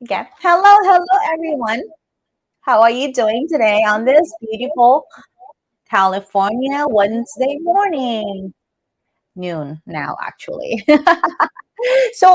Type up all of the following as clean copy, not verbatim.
Okay. Hello, everyone. How are you doing today on this beautiful California Wednesday morning? Noon now, actually. So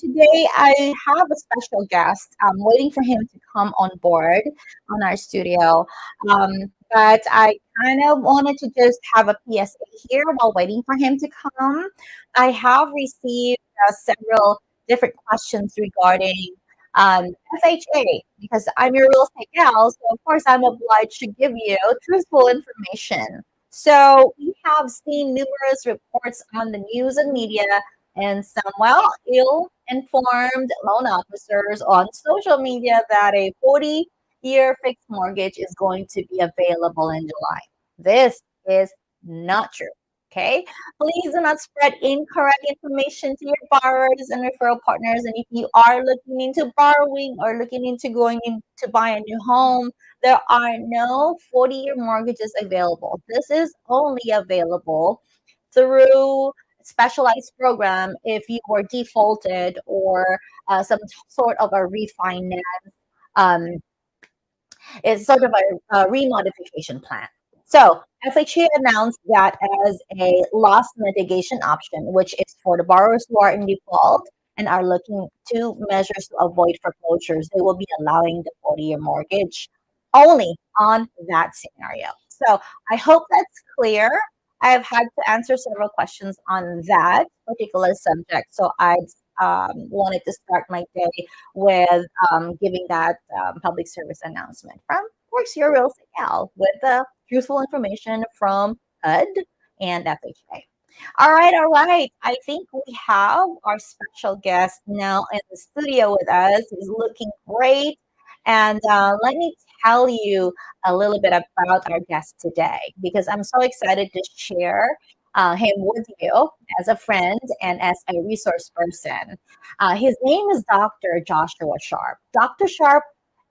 today I have a special guest. I'm waiting for him to come on board on our studio. But I kind of wanted to just have a PSA here while waiting for him to come. I have received several different questions regarding FHA because I'm your real estate gal. So of course I'm obliged to give you truthful information. So we have seen numerous reports on the news and media and some, well, ill-informed loan officers on social media that a 40-year fixed mortgage is going to be available in July. This is not true. Okay, please do not spread incorrect information to your borrowers and referral partners. And if you are looking into borrowing or looking into going in to buy a new home, there are no 40-year mortgages available. This is only available through specialized program if you were defaulted or some sort of a refinance. Um, it's sort of a remodification plan. So FHA announced that as a loss mitigation option, which is for the borrowers who are in default and are looking to measures to avoid foreclosures. They will be allowing the 40-year mortgage only on that scenario. So I hope that's clear. I've had to answer several questions on that particular subject. So I wanted to start my day with giving that public service announcement from, of course, your real estate gal with the truthful information from HUD and FHA. All right, all right. I think we have our special guest now in the studio with us. He's looking great. And let me tell you a little bit about our guest today because I'm so excited to share him with you as a friend and as a resource person. His name is Dr. Joshua Sharpe. Dr. Sharpe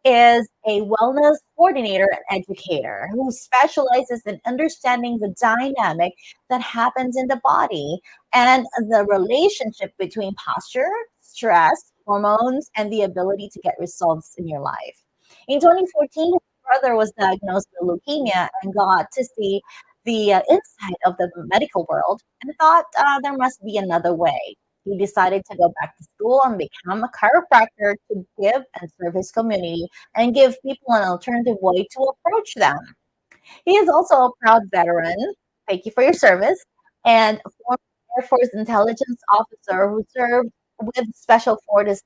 is a wellness coordinator and educator who specializes in understanding the dynamic that happens in the body and the relationship between posture, stress, hormones, and the ability to get results in your life. In 2014, his brother was diagnosed with leukemia and got to see the inside of the medical world and thought there must be another way. He decided to go back to school and become a chiropractor to give and serve his community and give people an alternative way to approach them. He is also a proud veteran. Thank you for your service. And a former Air Force intelligence officer who served with Special Forces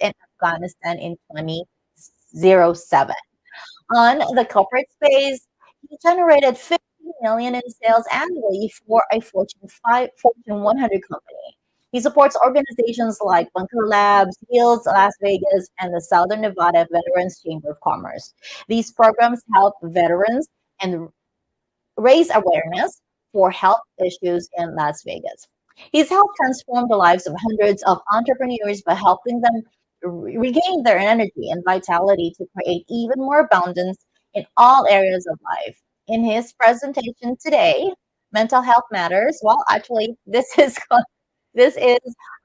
in Afghanistan in 2007. On the corporate space, he generated 50 million in sales annually for a Fortune 100 company. He supports organizations like Bunker Labs, Heals Las Vegas, and the Southern Nevada Veterans Chamber of Commerce. These programs help veterans and raise awareness for health issues in Las Vegas. He's helped transform the lives of hundreds of entrepreneurs by helping them regain their energy and vitality to create even more abundance in all areas of life. In his presentation today, Mental Health Matters. Well, actually, this is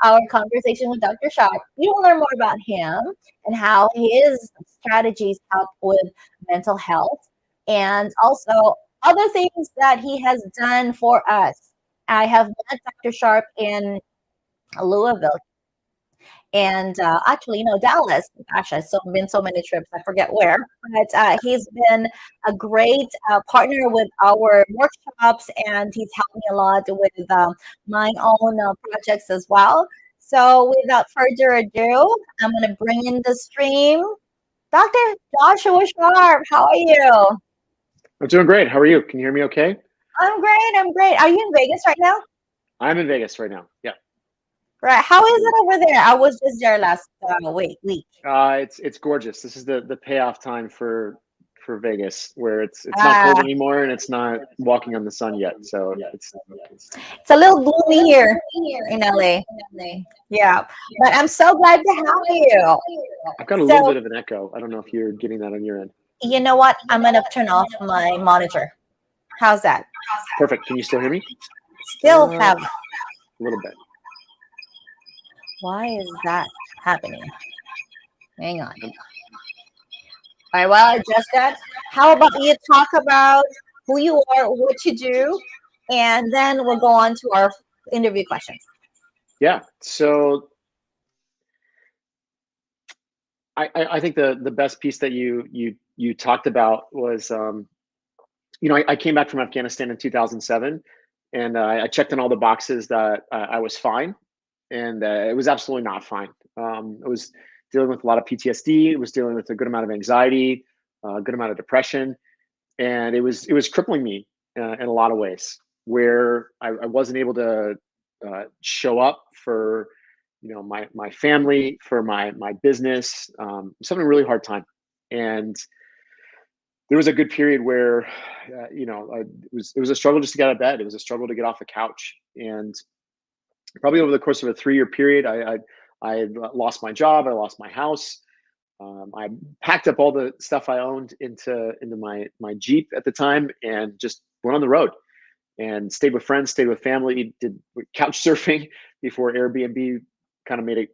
our conversation with Dr. Sharpe. You will learn more about him and how his strategies help with mental health and also other things that he has done for us. I have met Dr. Sharpe in Louisville, And actually, Dallas. Gosh, I've been so many trips, I forget where. But he's been a great partner with our workshops, and he's helped me a lot with my own projects as well. So, without further ado, I'm going to bring in the stream Dr. Joshua Sharpe. How are you? I'm doing great. How are you? Can you hear me okay? I'm great. I'm great. Are you in Vegas right now? I'm in Vegas right now. Yeah. Right. How is it over there? I was just there last week. It's gorgeous. This is the payoff time for Vegas, where it's not Ah, cold anymore and it's not walking on the sun yet. So it's a little gloomy here in LA. Yeah, but I'm so glad to have you. I've got a little So, bit of an echo. I don't know if you're getting that on your end. you know what? I'm gonna turn off my monitor. How's that? Perfect. Can you still hear me? Still have. A little bit. Why is that happening? Hang on. All right, well, I adjust that. How about you talk about who you are, what you do, and then we'll go on to our interview questions. Yeah. So I think the best piece that you talked about was I came back from Afghanistan in 2007, and I checked on all the boxes that I was fine, and it was absolutely not fine. I was dealing with a lot of PTSD. It was dealing with a good amount of anxiety, a good amount of depression, and it was crippling me in a lot of ways. Where I wasn't able to show up for my family, for my business. I was having a really hard time, and there was a good period where it was a struggle just to get out of bed. It was a struggle to get off the couch, and probably over the course of a 3-year period, I lost my job, I lost my house. I packed up all the stuff I owned into my Jeep at the time, and just went on the road and stayed with friends, stayed with family, did couch surfing before Airbnb kind of made it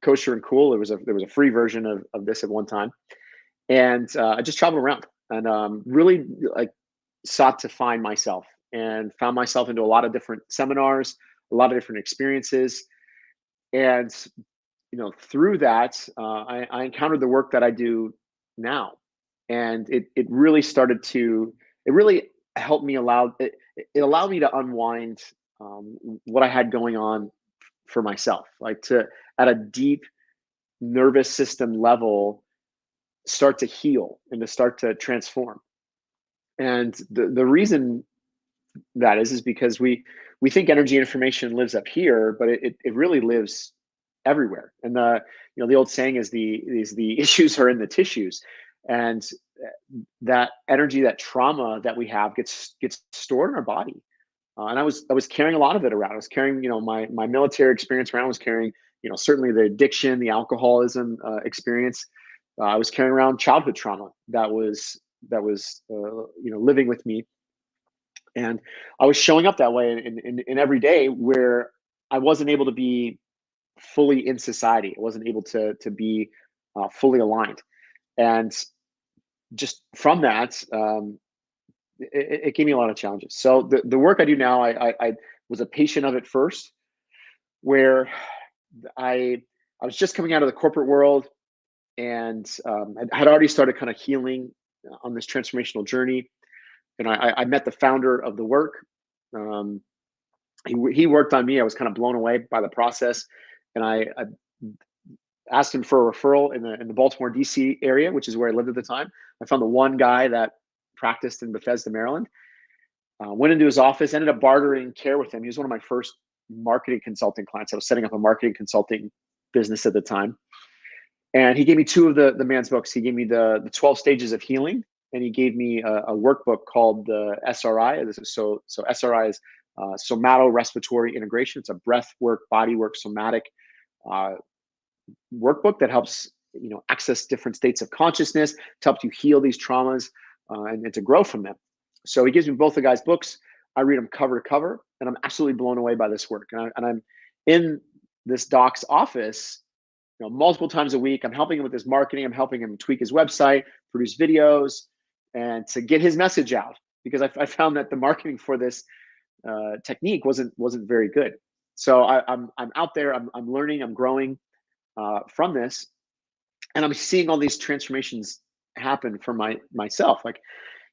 kosher and cool. There was a free version of this at one time, and I just traveled around and really like sought to find myself, and found myself into a lot of different seminars, a lot of different experiences. And through that, I encountered the work that I do now, and it really started to it really helped me allow it allowed me to unwind what I had going on for myself, like to at a deep nervous system level start to heal and to start to transform. And the reason that is because we think energy information lives up here, but it really lives everywhere. And the old saying is the issues are in the tissues, and that energy, that trauma that we have gets stored in our body. And I was carrying a lot of it around. I was carrying my military experience around. I was carrying certainly the addiction, the alcoholism experience. I was carrying around childhood trauma that was living with me, and I was showing up that way in every day where I wasn't able to be fully in society. I wasn't able to be fully aligned, and just from that, it gave me a lot of challenges. So the work I do now, I was a patient of it first, where I was just coming out of the corporate world, and I had already started kind of healing on this transformational journey. And I met the founder of the work. Um, he worked on me. I was kind of blown away by the process, and I asked him for a referral in the Baltimore D.C. area, which is where I lived at the time. I found the one guy that practiced in Bethesda, Maryland. Went into his office, ended up bartering care with him. He was one of my first marketing consulting clients. I was setting up a marketing consulting business at the time, and he gave me two of the man's books. He gave me the 12 Stages of Healing, and he gave me a workbook called the SRI. So SRI is somato-respiratory integration. It's a breath work, body work, somatic uh, workbook that helps access different states of consciousness to help you heal these traumas, and to grow from them. So he gives me both the guy's books. I read them cover to cover, and I'm absolutely blown away by this work. And I'm in this doc's office multiple times a week. I'm helping him with his marketing. I'm helping him tweak his website, produce videos, and to get his message out, because I found that the marketing for this technique wasn't very good. So I'm out there. I'm learning. I'm growing. from this, and I'm seeing all these transformations happen for myself. Like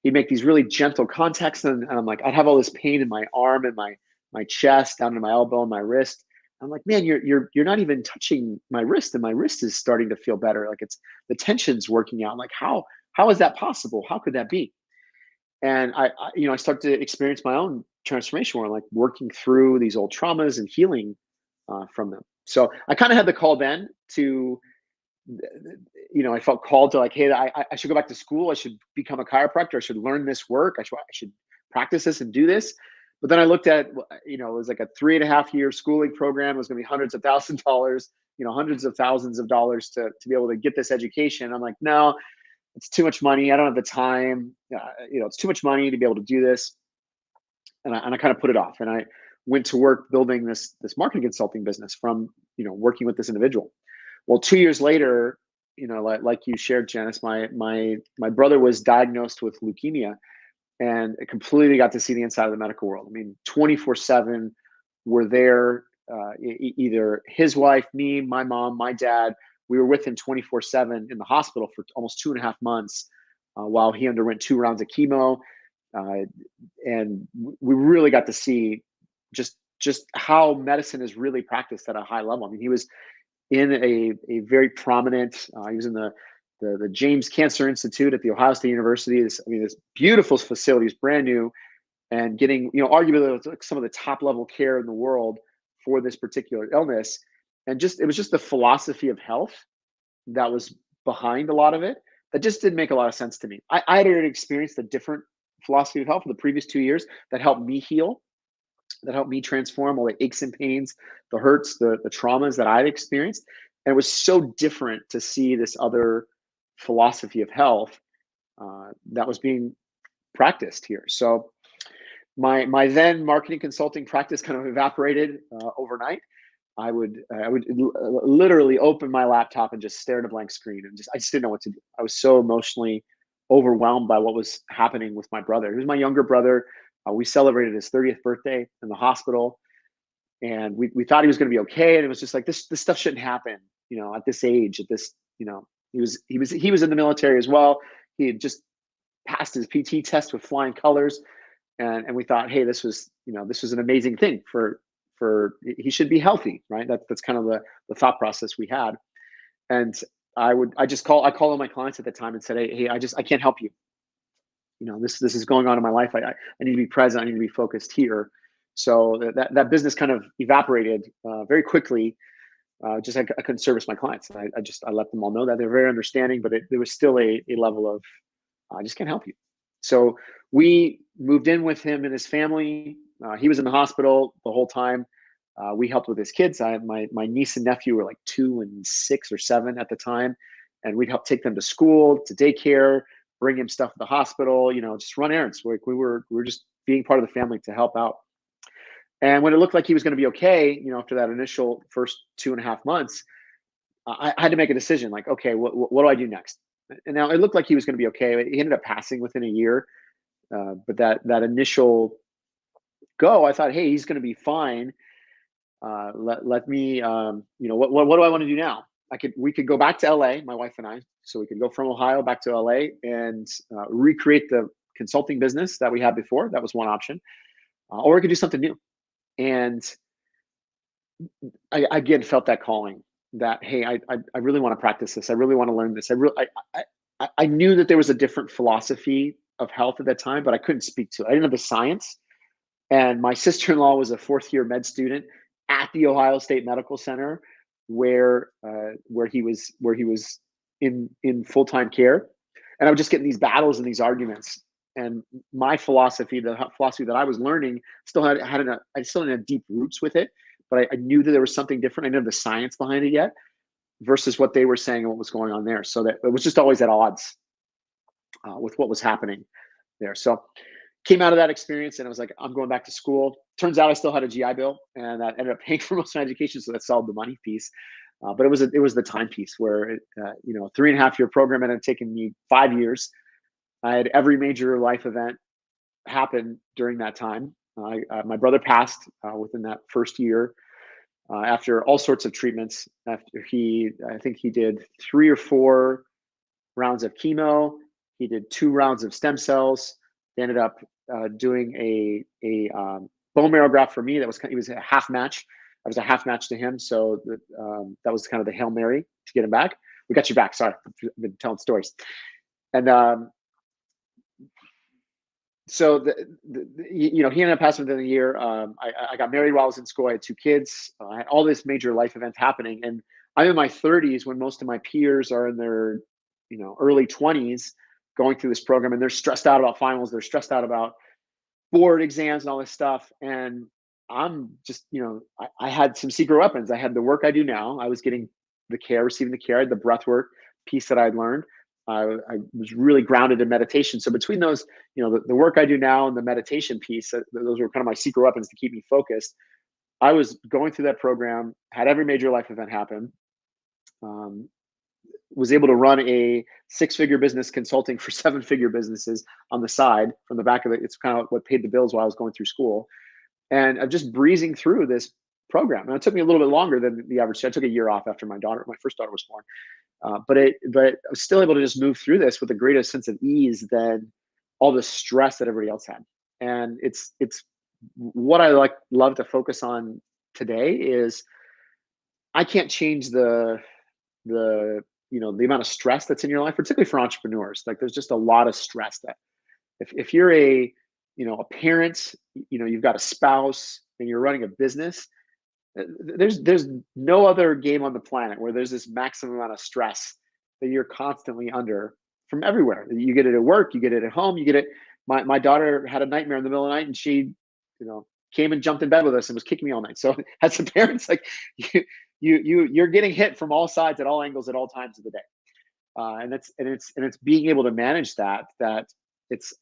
he'd make these really gentle contacts, and I'm like, I'd have all this pain in my arm and my chest, down to my elbow and my wrist. I'm like, man, you're not even touching my wrist, and my wrist is starting to feel better. Like it's the tension's working out. Like how is that possible? How could that be? And I start to experience my own transformation where I'm like working through these old traumas and healing from them. So I kind of had the call then to, I felt called to like, hey, I should go back to school. I should become a chiropractor. I should learn this work. I should practice this and do this. But then I looked at, it was like a 3.5 year schooling program. It was going to be hundreds of thousands of dollars, hundreds of thousands of dollars to be able to get this education. I'm like, no, it's too much money. I don't have the time. It's too much money to be able to do this. And I kind of put it off. And I went to work building this marketing consulting business from, working with this individual. Well, 2 years later, like you shared, Janice, my brother was diagnosed with leukemia, and I completely got to see the inside of the medical world. I mean, 24/7, we're there. Either his wife, me, my mom, my dad. We were with him 24/7 in the hospital for almost 2.5 months while he underwent 2 rounds of chemo, uh, and we really got to see just how medicine is really practiced at a high level. I mean, he was in a very prominent. He was in the James Cancer Institute at the Ohio State University. This beautiful facility is brand new, and getting arguably like some of the top level care in the world for this particular illness. And it was just the philosophy of health that was behind a lot of it that just didn't make a lot of sense to me. I had already experienced a different philosophy of health for the previous 2 years that helped me heal, that helped me transform all the aches and pains, the hurts, the traumas that I'd experienced. And it was so different to see this other philosophy of health that was being practiced here. So my then marketing consulting practice kind of evaporated overnight. I would literally open my laptop and just stare at a blank screen, and I just didn't know what to do. I was so emotionally overwhelmed by what was happening with my brother. He was my younger brother. We celebrated his 30th birthday in the hospital, and we thought he was going to be okay. And it was just like this stuff shouldn't happen, at this age, at this, he was in the military as well. He had just passed his PT test with flying colors, and we thought, hey, this was an amazing thing for he should be healthy, right? That's kind of the thought process we had. And I called on my clients at the time and said, hey, I can't help you. This is going on in my life. I need to be present. I need to be focused here. So that business kind of evaporated very quickly. Just I couldn't service my clients. I let them all know that they're very understanding, but there was still a level of I just can't help you. So we moved in with him and his family. He was in the hospital the whole time. We helped with his kids. I had my niece and nephew were like 2 and 6 or 7 at the time, and we'd help take them to school, to daycare, bring him stuff to the hospital. Just run errands. We were just being part of the family to help out. And when it looked like he was going to be okay, after that initial first 2.5 months, I had to make a decision. Like, okay, what do I do next? And now it looked like he was going to be okay. He ended up passing within a year, but that initial go, I thought, hey, he's going to be fine. Let me, what do I want to do now? We could go back to LA, my wife and I, so we could go from Ohio back to LA and recreate the consulting business that we had before. That was one option, or we could do something new. And I again felt that calling that, hey, I really want to practice this. I really want to learn this. I knew that there was a different philosophy of health at that time, but I couldn't speak to it. I didn't have the science. And my sister-in-law was a 4th-year med student at the Ohio State Medical Center, where he was in full-time care. And I was just getting these battles and these arguments. And my philosophy, the philosophy that I was learning, I still didn't have deep roots with it, but I knew that there was something different. I didn't have the science behind it yet, versus what they were saying and what was going on there. So that it was just always at odds with what was happening there. So came out of that experience and I was like, I'm going back to school. Turns out I still had a GI Bill, and that ended up paying for most of my education. So that solved the money piece. But it was the time piece where 3.5 year program ended up taking me 5 years. I had every major life event happen during that time. My brother passed within that first year. after all sorts of treatments. After I think he did 3 or 4 rounds of chemo. He did 2 rounds of stem cells. They ended up doing a bone marrow graft for me. He was a half match. I was a half match to him, so that was kind of the Hail Mary to get him back. We got you back. Sorry, I've been telling stories. And so he ended up passing within a year. I got married while I was in school. I had 2 kids. I had all this major life events happening, and I'm in my 30s when most of my peers are in their early 20s going through this program, and they're stressed out about finals. They're stressed out about board exams and all this stuff. And I'm just, I had some secret weapons. I had the work I do now. I was getting receiving the care, the breath work piece that I'd learned. I was really grounded in meditation. So between those, the work I do now and the meditation piece, those were kind of my secret weapons to keep me focused. I was going through that program, had every major life event happen, was able to run a 6-figure business consulting for 7-figure businesses on the side from the back of it. It's kind of what paid the bills while I was going through school. And I'm just breezing through this program. And it took me a little bit longer than the average. I took a year off after my first daughter was born. But I was still able to just move through this with the greatest sense of ease than all the stress that everybody else had. And it's what I love to focus on today is I can't change the amount of stress that's in your life, particularly for entrepreneurs. Like there's just a lot of stress that if you're a parent, you've got a spouse and you're running a business, there's no other game on the planet where there's this maximum amount of stress that you're constantly under from everywhere. You get it at work, you get it at home, you get it. My daughter had a nightmare in the middle of the night, and she, came and jumped in bed with us and was kicking me all night. So as a parent, like you're getting hit from all sides at all angles at all times of the day. And it's being able to manage that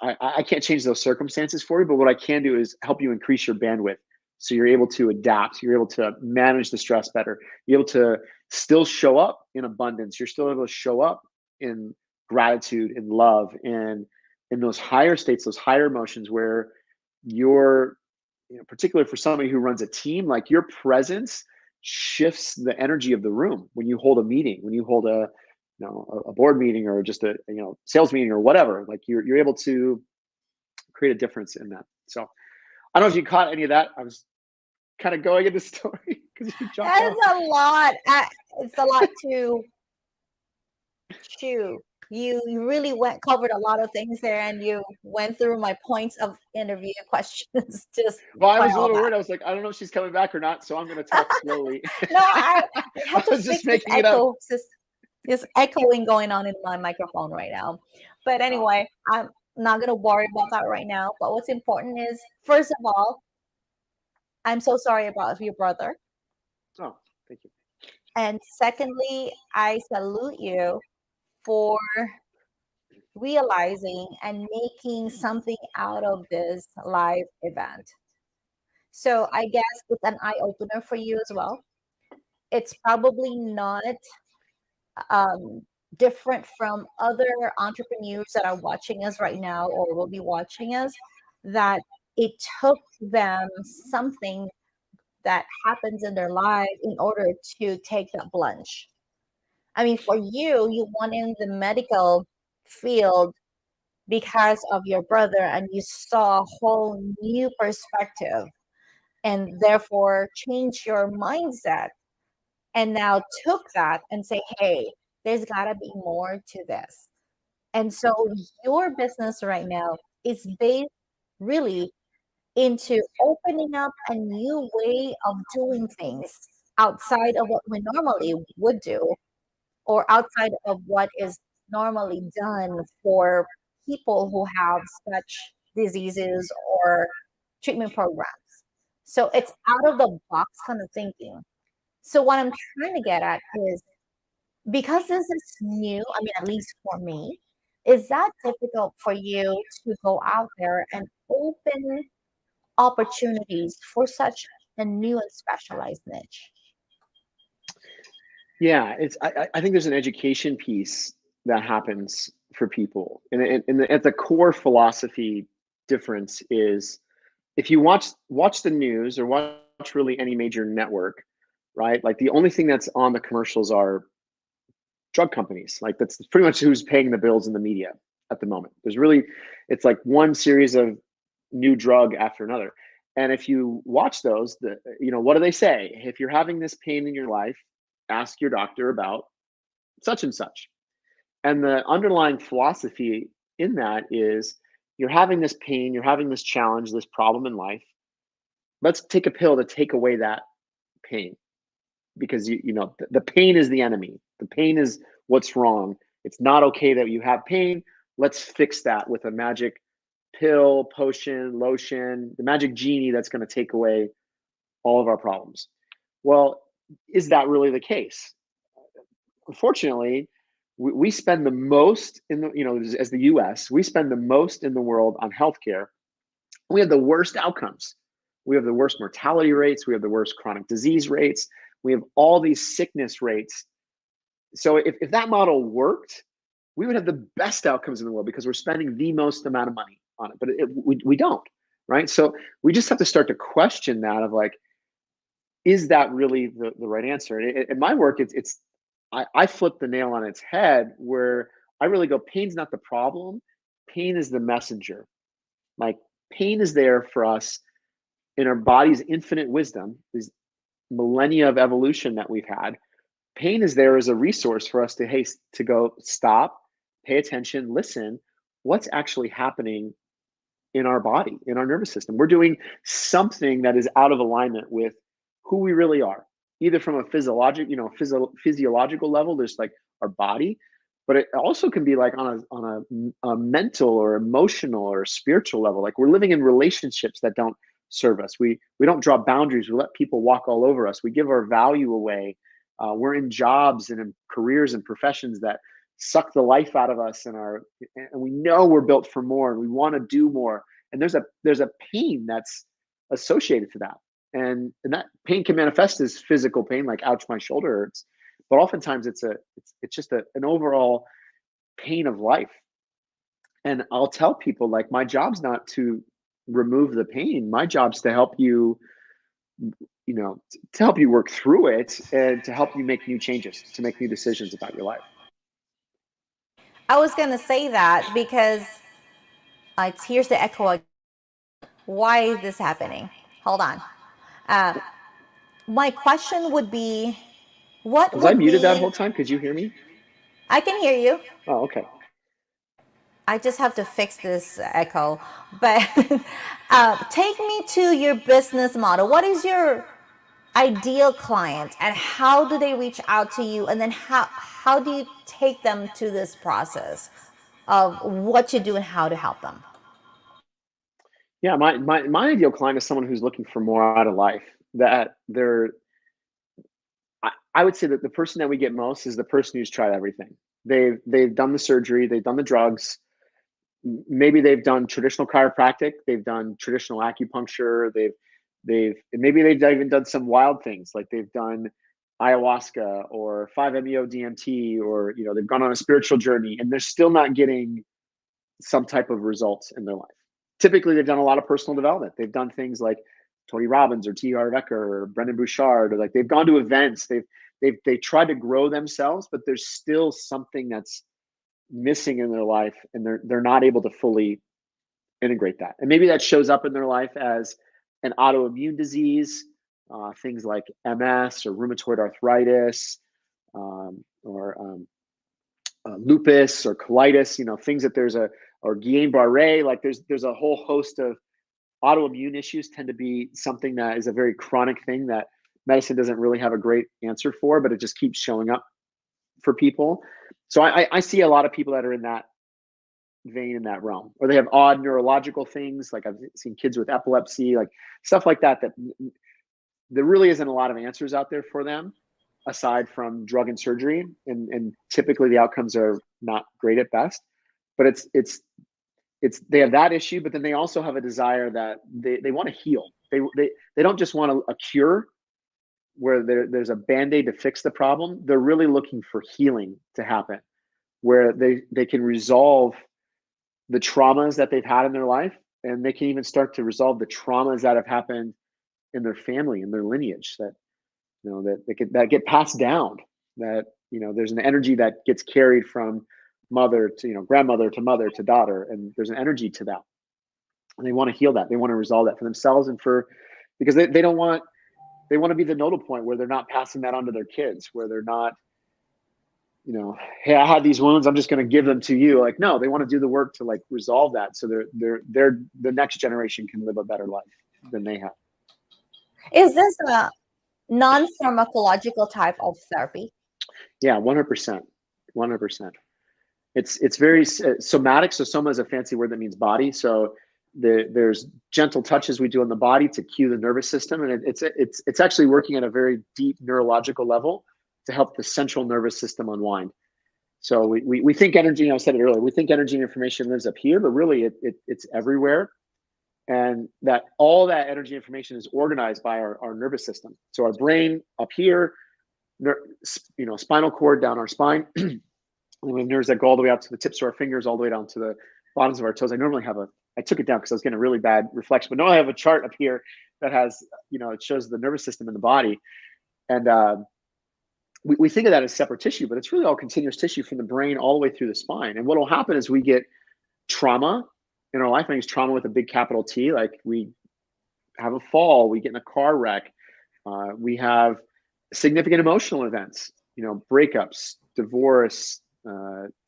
I can't change those circumstances for you, but what I can do is help you increase your bandwidth. So you're able to adapt, you're able to manage the stress better, you're able to still show up in abundance, you're still able to show up in gratitude and love and in those higher states, those higher emotions where you're, particularly for somebody who runs a team, like your presence shifts the energy of the room when you hold a meeting, when you hold a board meeting or just a sales meeting or whatever. Like you're able to create a difference in that. So I don't know if you caught any of that. I was kind of going in the story because you jumped off. That's a lot. It's a lot to chew. You really covered a lot of things there, and you went through my points of interview questions. Well, I was a little worried. I was like, I don't know if she's coming back or not, so I'm going to talk slowly. No, I had to was fix just this making it up. echo. This echoing going on in my microphone right now. But anyway, I'm not going to worry about that right now. But what's important is, first of all, I'm so sorry about your brother. Oh, thank you. And secondly, I salute you for realizing and making something out of this live event. So I guess it's an eye opener for you as well. It's probably not different from other entrepreneurs that are watching us right now or will be watching us, that it took them something that happens in their life in order to take that plunge. I mean, for you went in the medical field because of your brother, and you saw a whole new perspective and therefore changed your mindset, and now took that and say, hey, there's got to be more to this. And so your business right now is based really into opening up a new way of doing things outside of what we normally would do, or outside of what is normally done for people who have such diseases or treatment programs. So it's out of the box kind of thinking. So what I'm trying to get at is, because this is new, I mean, at least for me, is that difficult for you to go out there and open opportunities for such a new and specialized niche? Yeah, I think there's an education piece that happens for people, and at the core philosophy difference is, if you watch the news or watch really any major network, right? Like the only thing that's on the commercials are drug companies. Like that's pretty much who's paying the bills in the media at the moment. There's really, it's like one series of new drug after another. And if you watch those, what do they say? If you're having this pain in your life, ask your doctor about such and such. And the underlying philosophy in that is you're having this pain, you're having this challenge, this problem in life. Let's take a pill to take away that pain because the pain is the enemy. The pain is what's wrong. It's not okay that you have pain. Let's fix that with a magic pill, potion, lotion, the magic genie that's going to take away all of our problems. Well, is that really the case? Unfortunately, we spend the most in as the US, we spend the most in the world on healthcare. We have the worst outcomes. We have the worst mortality rates. We have the worst chronic disease rates. We have all these sickness rates. So if that model worked, we would have the best outcomes in the world because we're spending the most amount of money on it. But we don't, right? So we just have to start to question that of like, is that really the right answer? In my work, I flip the nail on its head where I really go, pain's not the problem. Pain is the messenger. Like pain is there for us in our body's infinite wisdom, these millennia of evolution that we've had. Pain is there as a resource for us to go stop, pay attention, listen. What's actually happening in our body, in our nervous system? We're doing something that is out of alignment with who we really are, either from a physiological level, there's like our body, but it also can be like on a mental or emotional or spiritual level. Like we're living in relationships that don't serve us. We don't draw boundaries. We let people walk all over us. We give our value away. We're in jobs and in careers and professions that suck the life out of us, and we know we're built for more, and we want to do more. And there's a pain that's associated to that, and that pain can manifest as physical pain, like ouch, my shoulder hurts. But oftentimes it's just an overall pain of life. And I'll tell people like my job's not to remove the pain. My job's to help you to help you work through it and to help you make new changes, to make new decisions about your life. I was going to say that because here's the echo. Why is this happening? Hold on. Uh, my question would be, what Was I would muted that be? whole time? Could you hear me? I can hear you. Oh, okay. I just have to fix this echo. But take me to your business model. What is your ideal client, and how do they reach out to you? And then how do you take them to this process of what you do and how to help them? Yeah, my ideal client is someone who's looking for more out of life. That they're I would say that the person that we get most is the person who's tried everything. They've done the surgery, they've done the drugs, maybe they've done traditional chiropractic, they've done traditional acupuncture, maybe they've even done some wild things like they've done ayahuasca or 5-MeO DMT, or they've gone on a spiritual journey and they're still not getting some type of results in their life. Typically, they've done a lot of personal development. They've done things like Tony Robbins or T. Harv Eker or Brendan Bouchard, or like they've gone to events. They tried to grow themselves, but there's still something that's missing in their life, and they're not able to fully integrate that. And maybe that shows up in their life as an autoimmune disease, things like MS or rheumatoid arthritis, or lupus or colitis. Things that or Guillain-Barré. Like there's a whole host of autoimmune issues tend to be something that is a very chronic thing that medicine doesn't really have a great answer for, but it just keeps showing up for people. So I see a lot of people that are in that vein, in that realm, or they have odd neurological things. Like I've seen kids with epilepsy, like stuff like that there really isn't a lot of answers out there for them aside from drug and surgery, and typically the outcomes are not great at best. But it's they have that issue, but then they also have a desire that they want to heal. They don't just want a cure where there's a band-aid to fix the problem. They're really looking for healing to happen, where they can resolve the traumas that they've had in their life, and they can even start to resolve the traumas that have happened in their family, in their lineage, that that get passed down, that, there's an energy that gets carried from mother to, grandmother to mother to daughter. And there's an energy to that. And they want to heal that. They want to resolve that for themselves because they don't want, they want to be the nodal point where they're not passing that on to their kids, where they're not, hey, I had these wounds, I'm just going to give them to you. Like, no, they want to do the work to like resolve that. So the next generation can live a better life than they have. Is this a non-pharmacological type of therapy? Yeah, 100%. 100%. It's very somatic. So soma is a fancy word that means body. So there's gentle touches we do on the body to cue the nervous system. And it's actually working at a very deep neurological level to help the central nervous system unwind. So we think energy, I said it earlier, we think energy and information lives up here, but really it's everywhere. And that all that energy information is organized by our nervous system. So our brain up here, spinal cord down our spine. And we have nerves that go all the way out to the tips of our fingers, all the way down to the bottoms of our toes. I took it down because I was getting a really bad reflection, but now I have a chart up here that has, it shows the nervous system in the body. And we think of that as separate tissue, but it's really all continuous tissue from the brain all the way through the spine. And what will happen is we get trauma in our life. I use trauma with a big capital T. Like we have a fall, we get in a car wreck, we have significant emotional events, breakups, divorce,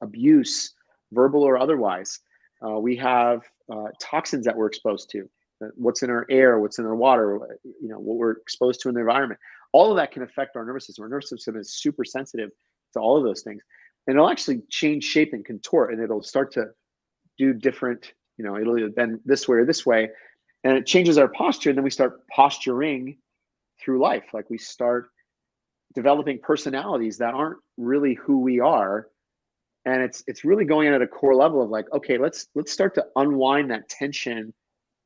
abuse, verbal or otherwise. We have toxins that we're exposed to, what's in our air, what's in our water, what we're exposed to in the environment. All of that can affect our nervous system. Our nervous system is super sensitive to all of those things. And it'll actually change shape and contort, and it'll start to do different, it'll either bend this way or this way. And it changes our posture. And then we start posturing through life. Like we start developing personalities that aren't really who we are. And it's really going in at a core level of like, okay, let's start to unwind that tension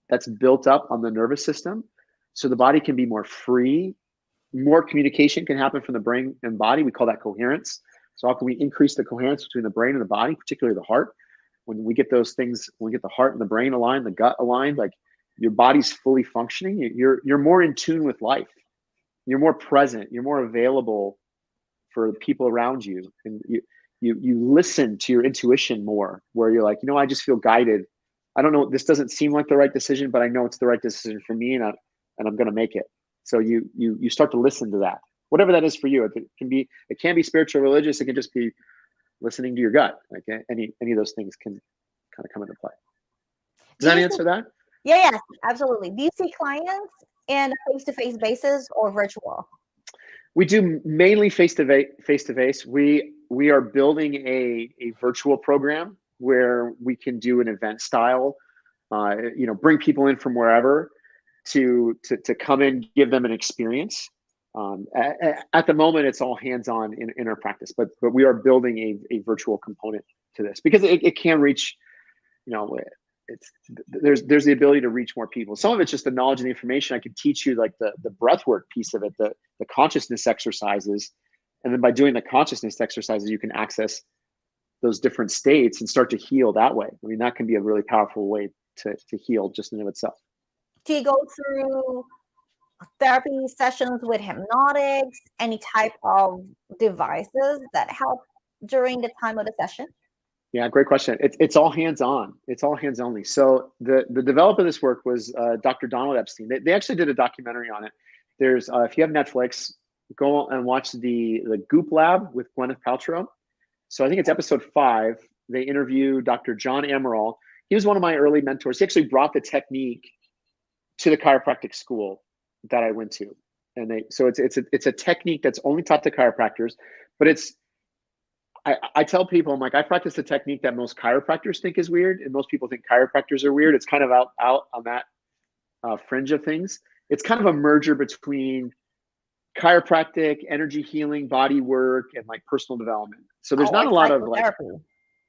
that's built up on the nervous system so the body can be more free. More communication can happen from the brain and body. We call that coherence. So how can we increase the coherence between the brain and the body, particularly the heart? When we get those things, when we get the heart and the brain aligned, the gut aligned, like your body's fully functioning, you're more in tune with life. You're more present. You're more available for the people around you. And you listen to your intuition more, where you're like, I just feel guided. I don't know, this doesn't seem like the right decision, but I know it's the right decision for me, and I'm going to make it. So you start to listen to that, whatever that is for you. It can be spiritual, religious. It can just be listening to your gut. Like any of those things can kind of come into play. Does that answer that? Yeah, yes, absolutely. Do you see clients in a face-to-face basis or virtual? We do mainly face-to-face. We are building a virtual program where we can do an event style, bring people in from wherever to come in, give them an experience. At the moment, it's all hands-on in our practice, but we are building a virtual component to this because it can reach, there's the ability to reach more people. Some of it's just the knowledge and the information. I can teach you like the breath work piece of it, the consciousness exercises. And then by doing the consciousness exercises, you can access those different states and start to heal that way. I mean, that can be a really powerful way to heal just in and of itself. Do you go through therapy sessions with hypnotics, any type of devices that help during the time of the session? Yeah, great question. It's all hands-on. It's all hands only. So the developer of this work was Dr. Donald Epstein. They actually did a documentary on it. There's if you have Netflix, go and watch the Goop Lab with Gwyneth Paltrow. So I think it's episode 5. They interview Dr. John Amaral. He was one of my early mentors. He actually brought the technique to the chiropractic school that I went to. And so it's a technique that's only taught to chiropractors, but I tell people, I'm like, I practice a technique that most chiropractors think is weird, and most people think chiropractors are weird. It's kind of out on that fringe of things. It's kind of a merger between chiropractic, energy healing, body work, and like personal development. So there's not a lot of like,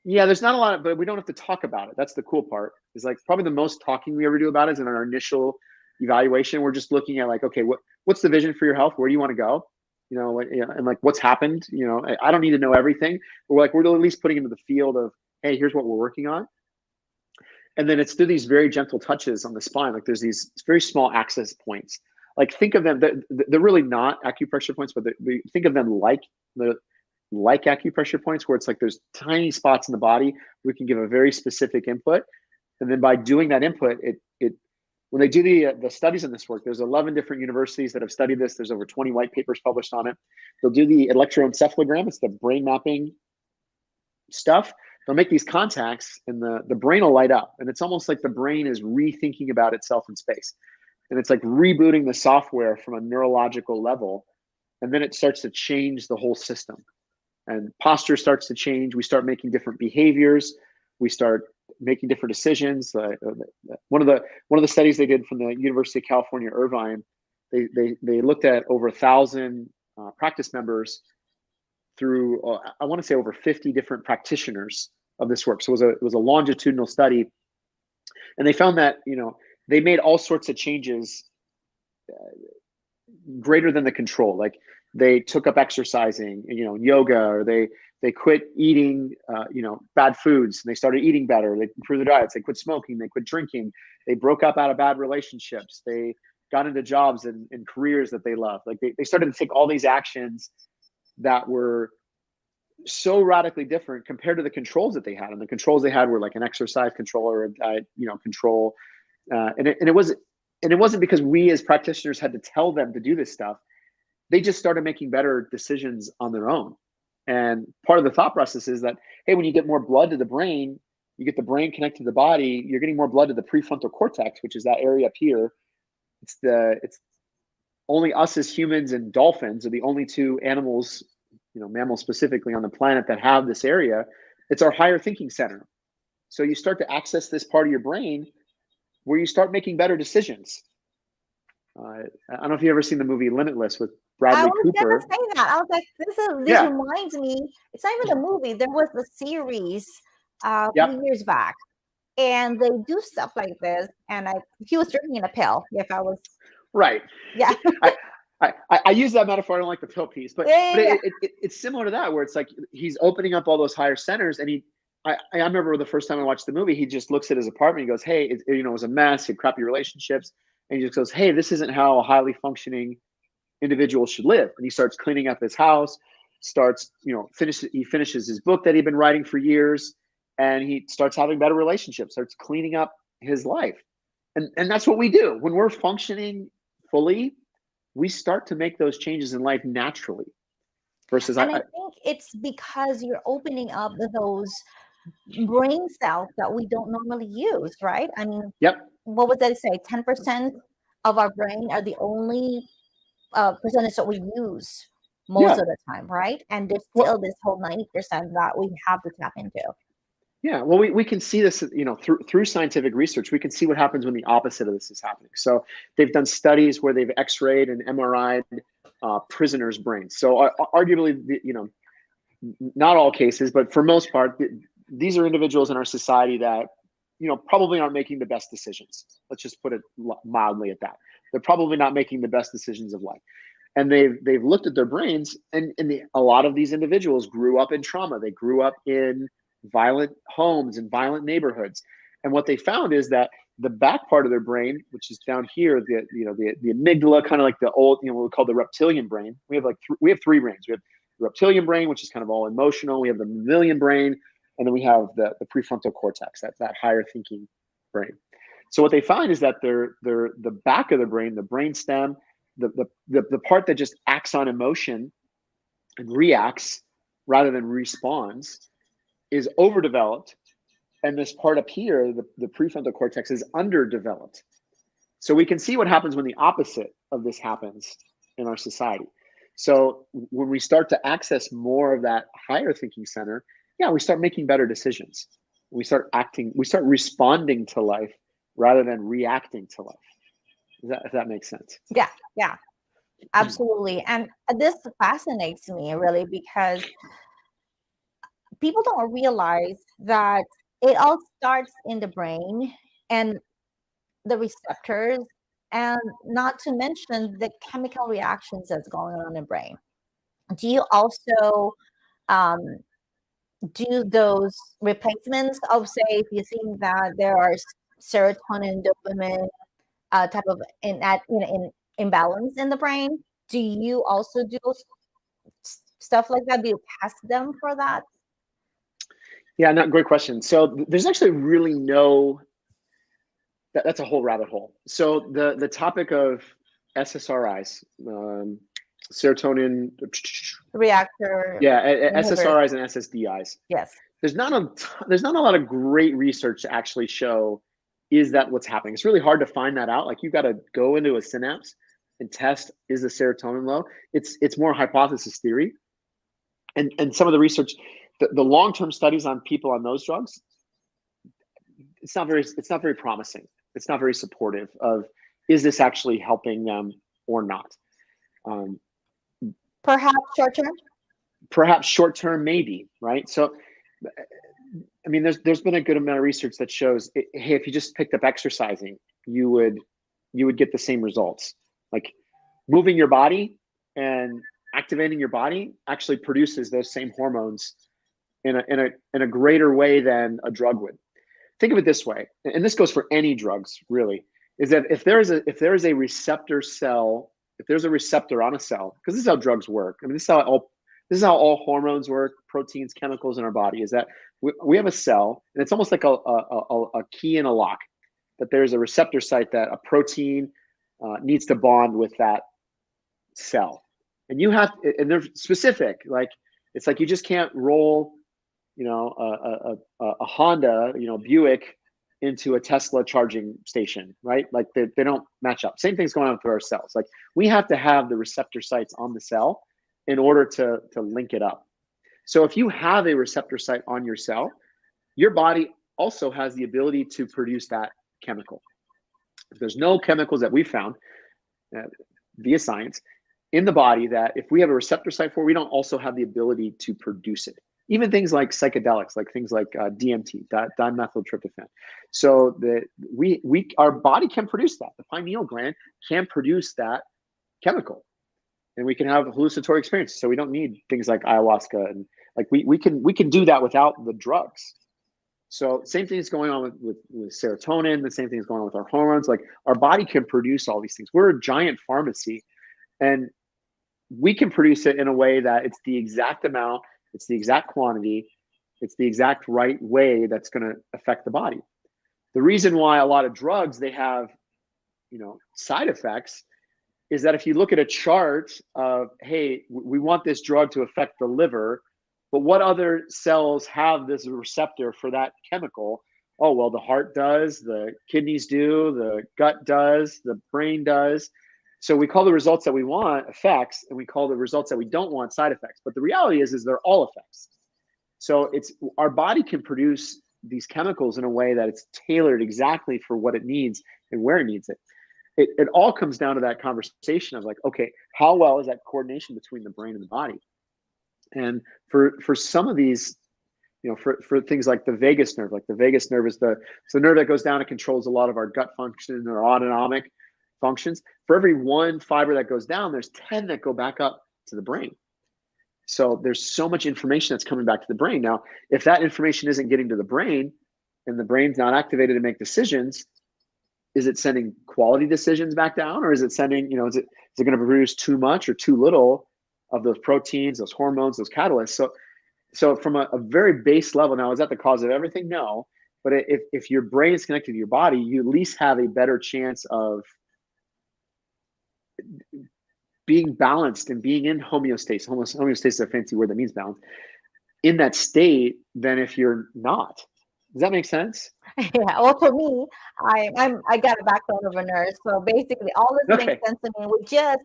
there's not a lot of, but we don't have to talk about it. That's the cool part. Is like probably the most talking we ever do about it is in our initial evaluation. We're just looking at like, okay, what's the vision for your health? Where do you want to go? And like what's happened, I don't need to know everything, but we're at least putting into the field of, hey, here's what we're working on. And then it's through these very gentle touches on the spine. Like there's these very small access points. Like think of them, they're really not acupressure points, but think of them like acupressure points, where it's like there's tiny spots in the body we can give a very specific input, and then by doing that input, it when they do the studies in this work, there's 11 different universities that have studied this. There's over 20 white papers published on it. They'll do the electroencephalogram. It's the brain mapping stuff. They'll make these contacts, and the brain will light up, and it's almost like the brain is rethinking about itself in space, and it's like rebooting the software from a neurological level, and then it starts to change the whole system, and posture starts to change. We start making different behaviors. We start making different decisions. One of the studies they did from the University of California, Irvine, they looked at over 1,000 practice members through I want to say over 50 different practitioners of this work. So it was a longitudinal study, and they found that they made all sorts of changes greater than the control. Like they took up exercising, yoga, or they quit eating bad foods, and they started eating better. They improved their diets. They quit smoking. They quit drinking. They broke up out of bad relationships. They got into jobs and careers that they loved. Like they started to take all these actions that were so radically different compared to the controls that they had. And the controls they had were like an exercise control or a diet, control. And it wasn't because we as practitioners had to tell them to do this stuff. They just started making better decisions on their own. And part of the thought process is that, hey, when you get more blood to the brain, you get the brain connected to the body, you're getting more blood to the prefrontal cortex, which is that area up here. It's only us as humans and dolphins are the only two animals, mammals specifically, on the planet that have this area. It's our higher thinking center. So you start to access this part of your brain where you start making better decisions. I don't know if you've ever seen the movie Limitless with Bradley Cooper. I was gonna say that. I was like, this reminds me. It's not even a movie. There was a series a few years back, and they do stuff like this. And he was drinking a pill. If I was right, yeah. I use that metaphor. I don't like the pill piece, but it's similar to that, where it's like he's opening up all those higher centers, and I remember the first time I watched the movie, he just looks at his apartment. He goes, "Hey, it was a mess. He had crappy relationships." And he just goes, "Hey, this isn't how a highly functioning individual should live." And he starts cleaning up his house, he finishes his book that he'd been writing for years, and he starts having better relationships, starts cleaning up his life. And that's what we do. When we're functioning fully, we start to make those changes in life naturally. Versus I think it's because you're opening up those brain cells that we don't normally use, right? I mean, what was that say? 10% of our brain are the only percentage that we use most of the time, right? And there's still this whole 90% that we have to tap into. Yeah, well, we can see this, through scientific research. We can see what happens when the opposite of this is happening. So they've done studies where they've X-rayed and MRI'd prisoners' brains. So arguably, not all cases, but for most part, these are individuals in our society that, probably aren't making the best decisions. Let's just put it mildly at that. They're probably not making the best decisions of life. And they've looked at their brains, and a lot of these individuals grew up in trauma. They grew up in violent homes and violent neighborhoods. And what they found is that the back part of their brain, which is down here, the amygdala, kind of like the old, what we call the reptilian brain. We have three brains. We have the reptilian brain, which is kind of all emotional. We have the mammalian brain, and then we have the prefrontal cortex, that higher thinking brain. So what they find is that the back of the brain, the brain stem, the part that just acts on emotion and reacts rather than responds, is overdeveloped, and this part up here, the prefrontal cortex, is underdeveloped. So we can see what happens when the opposite of this happens in our society. So when we start to access more of that higher thinking center, we start making better decisions. We start responding to life rather than reacting to life. If that makes sense. Yeah, absolutely. And this fascinates me really, because people don't realize that it all starts in the brain and the receptors, and not to mention the chemical reactions that's going on in the brain. Do you also do those replacements of, say, if you think that there are serotonin, dopamine type of in imbalance in the brain. Do you also do stuff like that? Do you test them for that? Yeah, no, great question. So there's actually really no, that's a whole rabbit hole. So the topic of SSRIs, serotonin, Reactor yeah, inhibitors. SSRIs and SSDIs. Yes. There's not a lot of great research to actually show is that what's happening. It's really hard to find that out. Like you got to go into a synapse and test is the serotonin low. It's more hypothesis theory, and some of the research, the long term studies on people on those drugs, it's not very promising. It's not very supportive of is this actually helping them or not. Um, Perhaps short term. Perhaps short term, maybe, right? So I mean, there's been a good amount of research that shows, hey, if you just picked up exercising, you would get the same results. Like moving your body and activating your body actually produces those same hormones in a greater way than a drug would. Think of it this way, and this goes for any drugs really, is that if there is a receptor cell, if there's a receptor on a cell, because this is how drugs work. I mean, this is how all hormones work, proteins, chemicals in our body, is that we have a cell, and it's almost like a key in a lock, that there's a receptor site that a protein needs to bond with that cell. And they're specific, like it's like you just can't roll, a Honda, Buick into a Tesla charging station, right? Like they don't match up. Same thing's going on with our cells. Like we have to have the receptor sites on the cell in order to link it up. So if you have a receptor site on your cell, your body also has the ability to produce that chemical. If there's no chemicals that we found via science in the body that if we have a receptor site for, we don't also have the ability to produce it. Even things like psychedelics, like things like DMT, dimethyltryptophan. So our body can produce that. The pineal gland can produce that chemical, and we can have hallucinatory experiences. So we don't need things like ayahuasca, and like we can do that without the drugs. So same thing is going on with serotonin. The same thing is going on with our hormones. Like our body can produce all these things. We're a giant pharmacy, and we can produce it in a way that it's the exact amount, it's the exact quantity, it's the exact right way that's going to affect the body. The reason why a lot of drugs, they have, side effects, is that if you look at a chart of, hey, we want this drug to affect the liver, but what other cells have this receptor for that chemical? Oh, well, the heart does, the kidneys do, the gut does, the brain does. So we call the results that we want effects, and we call the results that we don't want side effects. But the reality is they're all effects. So it's our body can produce these chemicals in a way that it's tailored exactly for what it needs and where it needs it. It all comes down to that conversation of like, okay, how well is that coordination between the brain and the body? And for some of these, for things like the vagus nerve, like the vagus nerve is it's the nerve that goes down and controls a lot of our gut function and our autonomic functions. For every one fiber that goes down, there's 10 that go back up to the brain. So there's so much information that's coming back to the brain. Now, if that information isn't getting to the brain and the brain's not activated to make decisions, is it sending quality decisions back down, or is it sending, is it going to produce too much or too little of those proteins, those hormones, those catalysts? So from a very base level, now, is that the cause of everything? No. But if your brain is connected to your body, you at least have a better chance of being balanced and being in homeostasis. Homeostasis is a fancy word that means balance in that state than if you're not. Does that make sense? Yeah. Well, for me, I got a background of a nurse, so basically all this makes Okay. sense to me. We just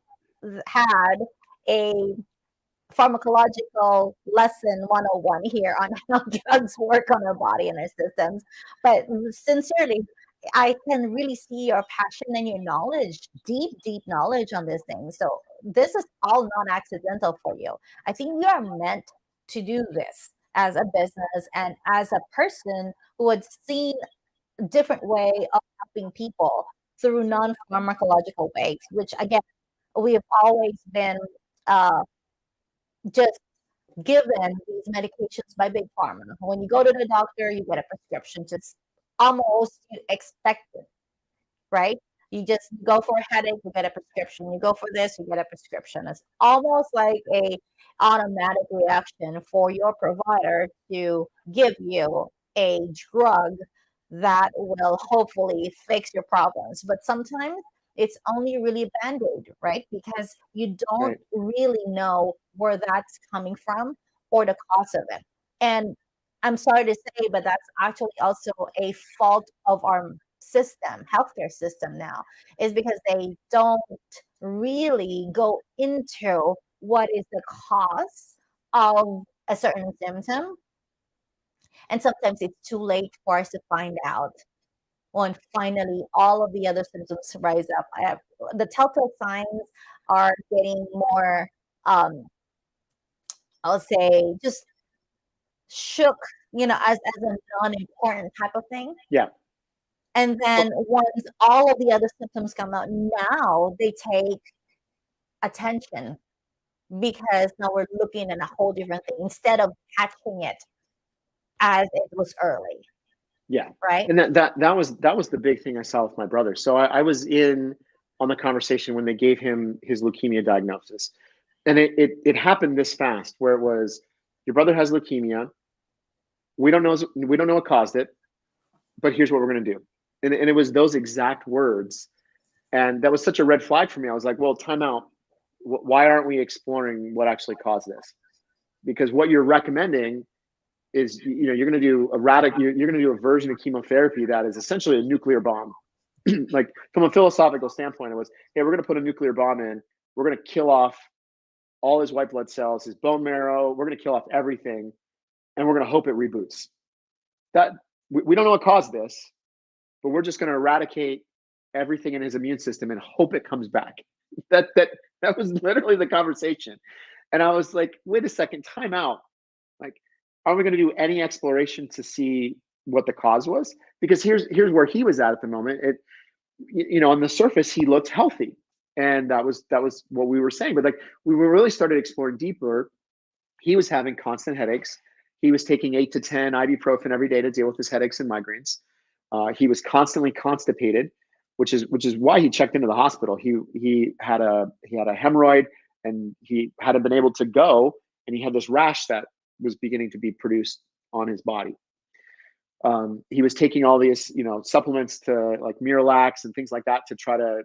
had a pharmacological lesson 101 here on how drugs work on our body and our systems. But sincerely, I can really see your passion and your knowledge, deep, deep knowledge on this thing. So this is all non-accidental for you. I think you are meant to do this as a business and as a person who had seen a different way of helping people through non-pharmacological ways, which again, we have always been uh, just given these medications by big pharma. When you go to the doctor, you get a prescription, just almost you expect it, right? You just go for a headache, you get a prescription. You go for this, you get a prescription. It's almost like a automatic reaction for your provider to give you a drug that will hopefully fix your problems. But sometimes it's only really a band-aid, right? Because you don't Right. really know where that's coming from or the cause of it. And I'm sorry to say, but that's actually also a fault of our system, healthcare system now, is because they don't really go into what is the cause of a certain symptom. And sometimes it's too late for us to find out when finally all of the other symptoms rise up. The telltale signs are getting more, um, I'll say, just shook, as a non-important type of thing. Yeah. And then Well, once all of the other symptoms come out, now they take attention because now we're looking at a whole different thing instead of catching it as it was early, yeah. right? And that was the big thing I saw with my brother. So I was in on the conversation when they gave him his leukemia diagnosis. And it happened this fast where it was your brother has leukemia. We don't know what caused it, but here's what we're gonna do. And it was those exact words. And that was such a red flag for me. I was like, well, time out. Why aren't we exploring what actually caused this? Because what you're recommending is, you're going to do you're going to do a version of chemotherapy that is essentially a nuclear bomb. Like from a philosophical standpoint, it was, hey, we're going to put a nuclear bomb in. We're going to kill off all his white blood cells, his bone marrow. We're going to kill off everything, and we're going to hope it reboots. That we don't know what caused this, but we're just going to eradicate everything in his immune system and hope it comes back. That was literally the conversation. And I was like, wait a second, time out. Like, are we going to do any exploration to see what the cause was? Because here's where he was at the moment. On the surface, he looked healthy, and that was what we were saying. But like, we were really started exploring deeper. He was having constant headaches. He was taking 8 to 10 ibuprofen every day to deal with his headaches and migraines. He was constantly constipated, which is why he checked into the hospital. He had a hemorrhoid, and he hadn't been able to go, and he had this rash that was beginning to be produced on his body. He was taking all these, supplements to like Miralax and things like that to try to,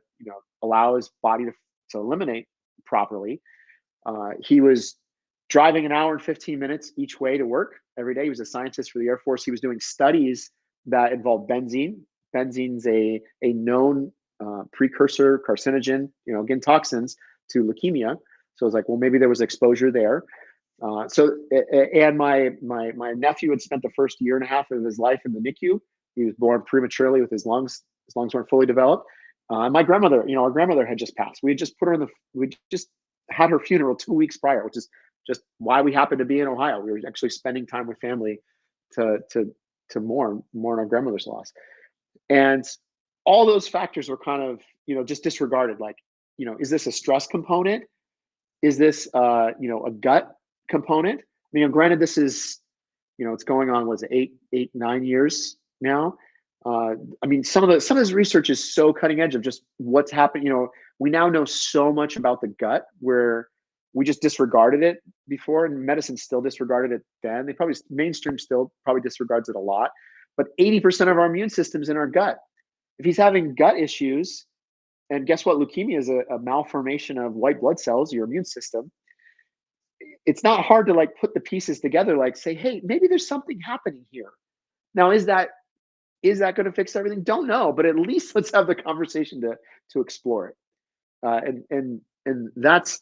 allow his body to eliminate properly. He was driving an hour and 15 minutes each way to work every day. He was a scientist for the Air Force. He was doing studies that involved benzene. Benzene's a known precursor carcinogen, again, toxins to leukemia. So I was like, well, maybe there was exposure there. And my nephew had spent the first year and a half of his life in the NICU. He was born prematurely with his lungs. His lungs weren't fully developed. My grandmother, our grandmother had just passed. We just had her funeral 2 weeks prior, which is just why we happened to be in Ohio. We were actually spending time with family to mourn our grandmother's loss. And all those factors were kind of, just disregarded. Like, is this a stress component? Is this, a gut component? Granted, this is, it's going on, was it 9 years now? Some of this research is so cutting edge of just what's happened. We now know so much about the gut where we just disregarded it before, and medicine still disregarded it then. Mainstream still probably disregards it a lot, but 80% of our immune system's in our gut. If he's having gut issues, and guess what? Leukemia is a malformation of white blood cells, your immune system. It's not hard to like put the pieces together, like say, hey, maybe there's something happening here. Now, is that going to fix everything? Don't know, but at least let's have the conversation to explore it. And that's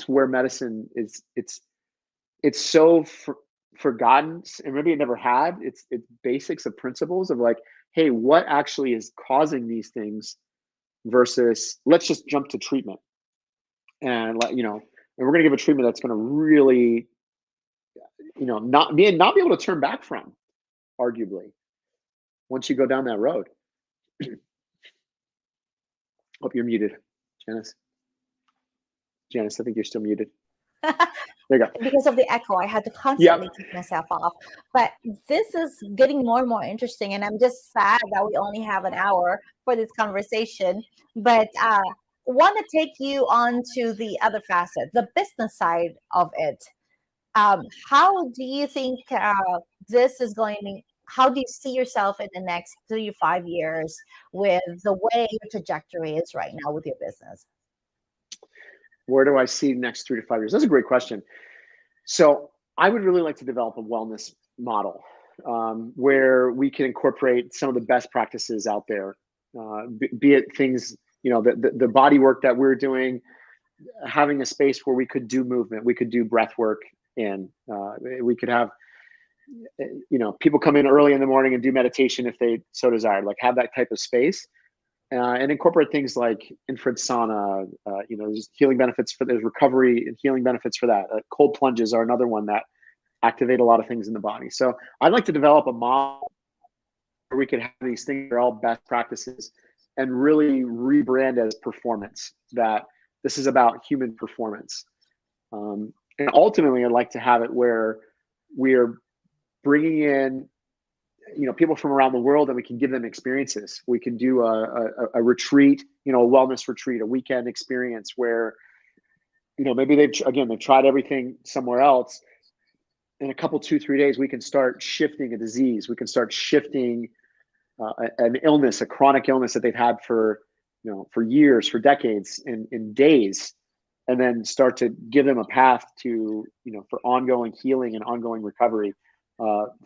where medicine is. It's so forgotten, and maybe it never had its basics of principles of like, hey, what actually is causing these things versus let's just jump to treatment and and we're going to give a treatment that's going to really, not be able to turn back from, arguably, once you go down that road. Hope you're muted, Janice. Janice, I think you're still muted. There you go. Because of the echo, I had to Yep. constantly take myself off. But this is getting more and more interesting, and I'm just sad that we only have an hour for this conversation. But want to take you on to the other facet, the business side of it. How do you think this is going to? How do you see yourself in the next 3 to 5 years with the way your trajectory is right now with your business? Where do I see next 3 to 5 years? That's a great question. So I would really like to develop a wellness model where we can incorporate some of the best practices out there, be it things, the body work that we're doing, having a space where we could do movement, we could do breath work in, we could have, people come in early in the morning and do meditation if they so desire, like have that type of space. And incorporate things like infrared sauna, there's healing benefits there's recovery and healing benefits for that. Cold plunges are another one that activate a lot of things in the body. So I'd like to develop a model where we could have these things that are all best practices and really rebrand as performance, that this is about human performance. And ultimately, I'd like to have it where we're bringing in people from around the world, and we can give them experiences. We can do a retreat, a wellness retreat, a weekend experience where, maybe they've tried everything somewhere else. In a couple, 2, 3 days, we can start shifting a disease. We can start shifting an illness, a chronic illness that they've had for years, for decades, in days, and then start to give them a path to, for ongoing healing and ongoing recovery.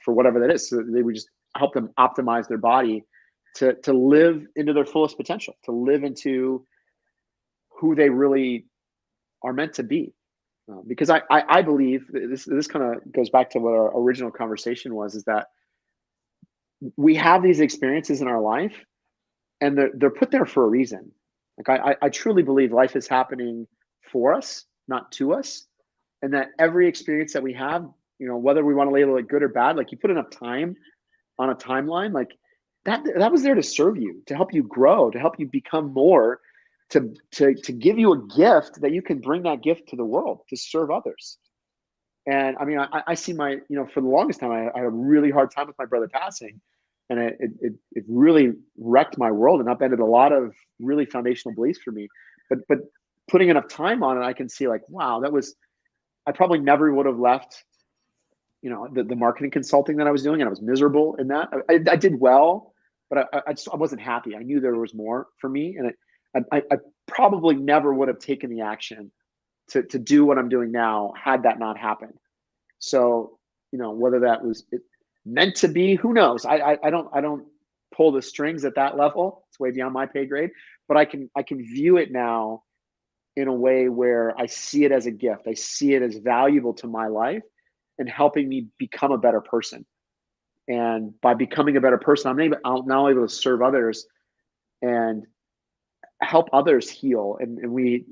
For whatever that is, so they would just help them optimize their body to live into their fullest potential, to live into who they really are meant to be. Because I believe this kind of goes back to what our original conversation was, is that we have these experiences in our life, and they're put there for a reason. Like I truly believe life is happening for us, not to us, and that every experience that we have, whether we want to label it good or bad, like you put enough time on a timeline, like that was there to serve you, to help you grow, to help you become more, to give you a gift that you can bring that gift to the world to serve others. And I mean, I see for the longest time, I had a really hard time with my brother passing, and it really wrecked my world and upended a lot of really foundational beliefs for me. But putting enough time on it, I can see like, wow, I probably never would have left, the marketing consulting that I was doing, and I was miserable in that. I did well, but I wasn't happy. I knew there was more for me, and I probably never would have taken the action to do what I'm doing now had that not happened. So, whether that was meant to be, who knows? I don't pull the strings at that level. It's way beyond my pay grade, but I can view it now in a way where I see it as a gift. I see it as valuable to my life and helping me become a better person. And by becoming a better person, I'm now able to serve others and help others heal. And we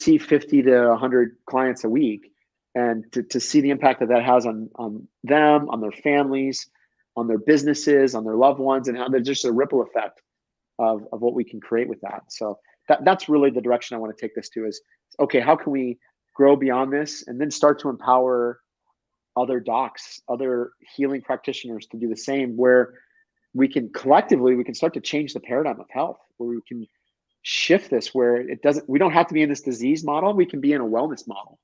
see 50 to 100 clients a week, and to see the impact that has on them, on their families, on their businesses, on their loved ones, and how there's just a ripple effect of what we can create with that. So that's really the direction I want to take this to, is, okay, how can we grow beyond this and then start to empower other docs, other healing practitioners to do the same, where we can collectively start to change the paradigm of health, where we can shift this, where we don't have to be in this disease model, we can be in a wellness model.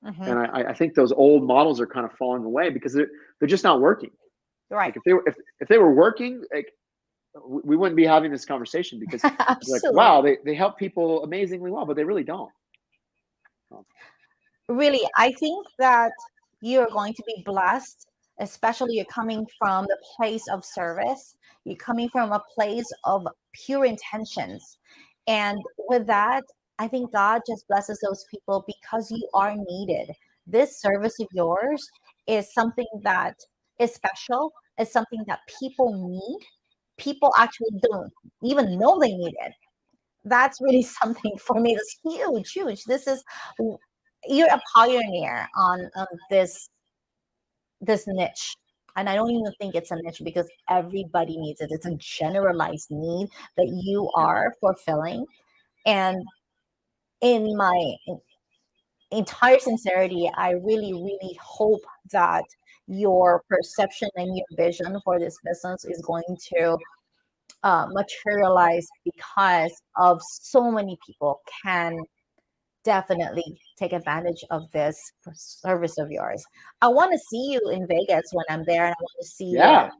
Mm-hmm. And I think those old models are kind of falling away because they're just not working. Right. Like if they were working, like, we wouldn't be having this conversation, because like, wow, they help people amazingly well, but they really don't. Really, I think that you're going to be blessed, especially you're coming from the place of service. You're coming from a place of pure intentions. And with that, I think God just blesses those people because you are needed. This service of yours is something that is special, is something that people need. People actually don't even know they need it. That's really something for me that's huge. You're a pioneer on this niche. And I don't even think it's a niche, because everybody needs it. It's a generalized need that you are fulfilling. And in entire sincerity, I really, really hope that your perception and your vision for this business is going to materialize, because of so many people can definitely take advantage of this service of yours. I want to see you in Vegas when I'm there, and I want to see Yeah,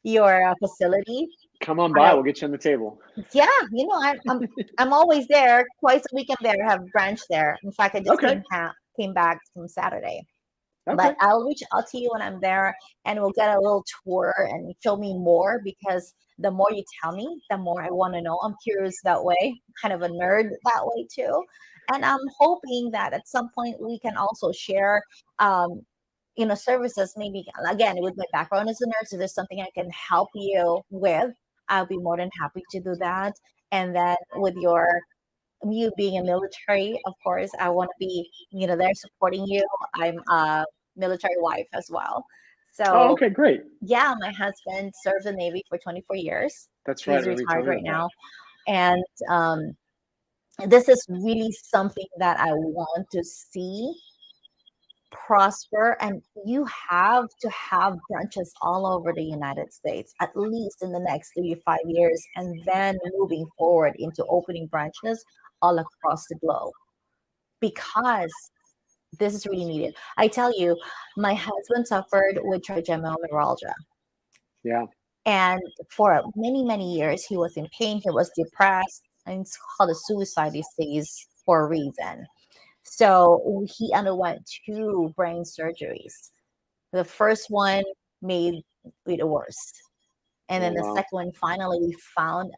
your facility. come on by. I We'll get you on the table. Yeah, I'm always there. Twice a week I'm there. I have a branch there. In fact, I just Okay. came back from Saturday. Okay. But I'll reach out to you when I'm there, and we'll get a little tour and show me more, because the more you tell me, the more I want to know. I'm curious that way, kind of a nerd that way too. And I'm hoping that at some point we can also share, um, services. Maybe again, with my background as a nurse, if there's something I can help you with, I'll be more than happy to do that. And then with you being a military, of course, I want to be, there supporting you. I'm a military wife as well. Oh, So, okay, great. yeah, my husband served the Navy for 24 years. That's right. I He's remember you telling retired me right about that. now. And this is really something that I want to see prosper. And you have to have branches all over the United States, at least in the next 3 to 5 years, and then moving forward into opening branches all across the globe, because this is really needed. I tell you, my husband suffered with trigeminal neuralgia. Yeah. And for many, many years, he was in pain, he was depressed, and it's called a suicide disease for a reason. So he underwent two brain surgeries. The first one made it worse. And Oh, then the wow. second one, finally, we found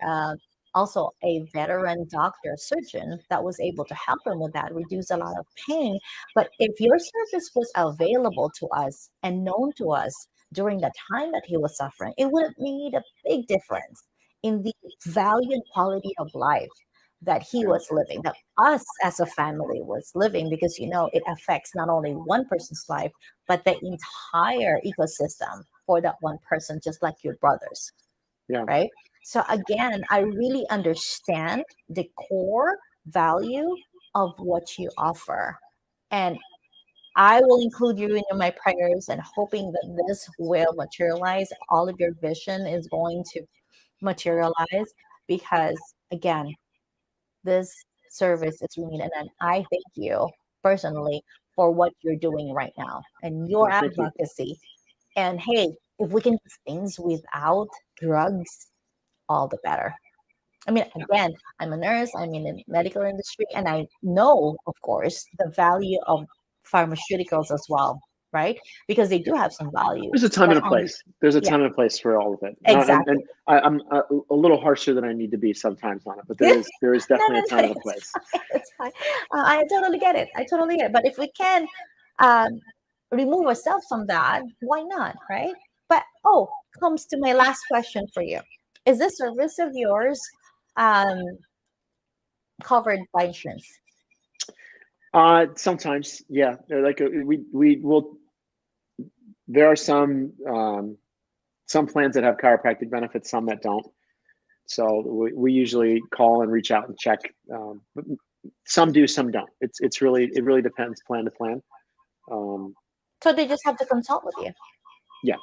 also a veteran doctor, surgeon, that was able to help him with that, reduce a lot of pain. But if your service was available to us and known to us during the time that he was suffering, it would have made a big difference in the value and quality of life that he Yeah. was living, that us as a family was living, because it affects not only one person's life, but the entire ecosystem for that one person, just like your brothers, Yeah. right? So again, I really understand the core value of what you offer. And I will include you in my prayers, and hoping that this will materialize. All of your vision is going to materialize, because again, this service is really needed. And I thank you personally for what you're doing right now and your Well, thank you. advocacy. And hey, if we can do things without drugs, all the better. I mean, Yeah. again, I'm a nurse, I'm in the medical industry, and I know, of course, the value of pharmaceuticals as well, right? Because they do have some value. There's a time But and a place. There's a yeah, time and a place for all of it. And exactly. I'm a little harsher than I need to be sometimes on it, but No, there is no, definitely a no, time and a it's place. fine. It's fine. I totally get it. I totally get it. But if we can um, remove ourselves from that, why not, right? But comes to my last question for you. Is this service of yours um, covered by insurance? Sometimes, yeah. They're like we will. There are some plans that have chiropractic benefits, some that don't. So we usually call and reach out and check. But some do, some don't. It really depends plan to plan. Um, So they just have to consult with you. yeah,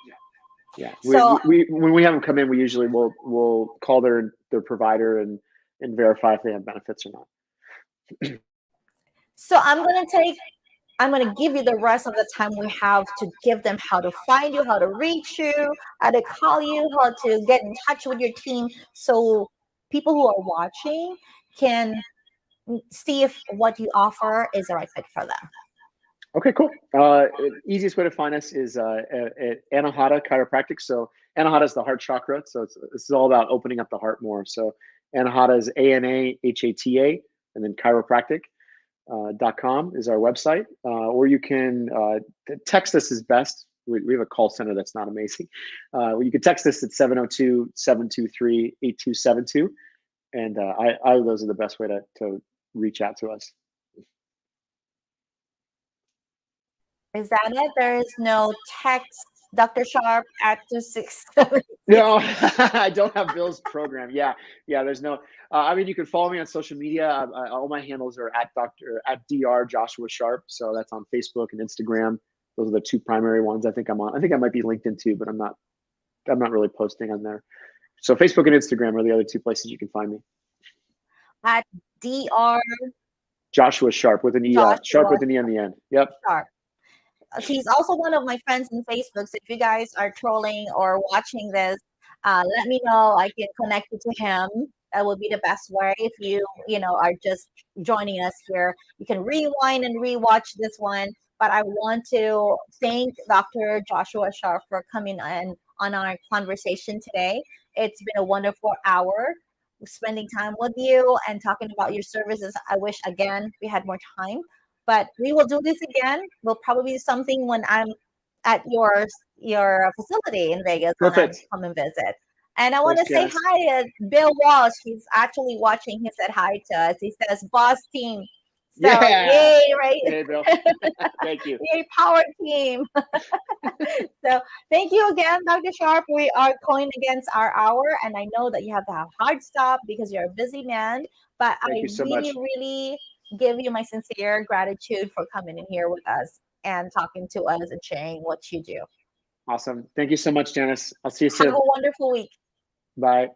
yeah. So We when we have them come in, we usually will call their provider and verify if they have benefits or not. so I'm going to give you the rest of the time we have to give them how to find you, how to reach you, how to call you, how to get in touch with your team, so people who are watching can see if what you offer is the right fit for them. Okay, cool. Easiest way to find us is at Anahata Chiropractic. So Anahata is the heart chakra. So this is all about opening up the heart more. So Anahata is ANAHATA, and then chiropractic. .com is our website, or you can text us is best. We have a call center that's not amazing. You can text us at 702-723-8272. And those are the best way to reach out to us. Is that it? There is no text Dr. Sharp at 2676. No, I don't have Bill's program. Yeah, yeah. There's no. I mean, you can follow me on social media. All my handles are at Dr. Joshua Sharp. So that's on Facebook and Instagram. Those are the two primary ones I think I'm on. I think I might be LinkedIn too, but I'm not. I'm not really posting on there. So Facebook and Instagram are the other two places you can find me. At Dr. Joshua Sharp with an E. Sharp Joshua with an E on the end. Yep. Sharp. He's also one of my friends in Facebook. So if you guys are trolling or watching this, let me know. I can connect you to him. That would be the best way. If you are just joining us here, you can rewind and rewatch this one. But I want to thank Dr. Joshua Sharp for coming in on our conversation today. It's been a wonderful hour spending time with you and talking about your services. I wish again we had more time, but we will do this again. We'll probably do something when I'm at your facility in Vegas when I Perfect. come and visit. And I want Thanks, to say Janice. hi to Bill Walsh. He's actually watching. He said hi to us. He says, "Boss team." So Yeah. yay, right? Hey, Bill. Thank you. Yay, power team. So thank you again, Dr. Sharp. We are going against our hour, and I know that you have to have hard stop because you're a busy man. But Thank I you so really, much. really give you my sincere gratitude for coming in here with us and talking to us and sharing what you do. Awesome. Thank you so much, Janice. I'll see you Have a soon. wonderful week. Bye.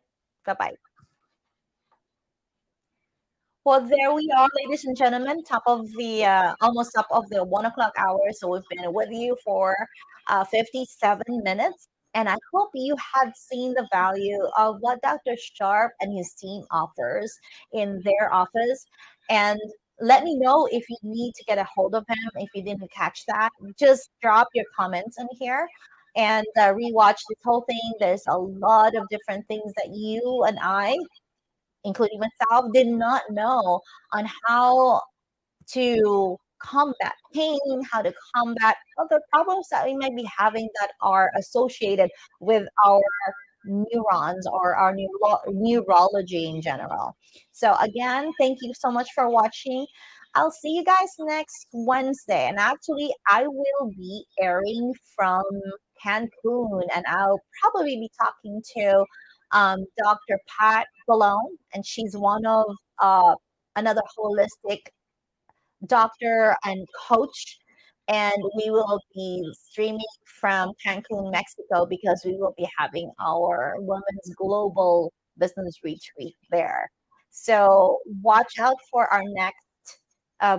Bye bye. Well, there we are, ladies and gentlemen, top of the almost top of the 1 o'clock hour. So we've been with you for 57 minutes. And I hope you had seen the value of what Dr. Sharp and his team offers in their office. And let me know if you need to get a hold of him. If you didn't catch that, just drop your comments in here and rewatch this whole thing. There's a lot of different things that you and I, including myself, did not know on how to combat pain, how to combat other problems that we might be having that are associated with our neurons or our neurology in general. So again, thank you so much for watching. I'll see you guys next Wednesday. And actually, I will be airing from Cancun, and I'll probably be talking to Dr. Pat Balone, and she's one of another holistic doctor and coach. And we will be streaming from Cancun, Mexico, because we will be having our Women's Global Business Retreat there. So watch out for our next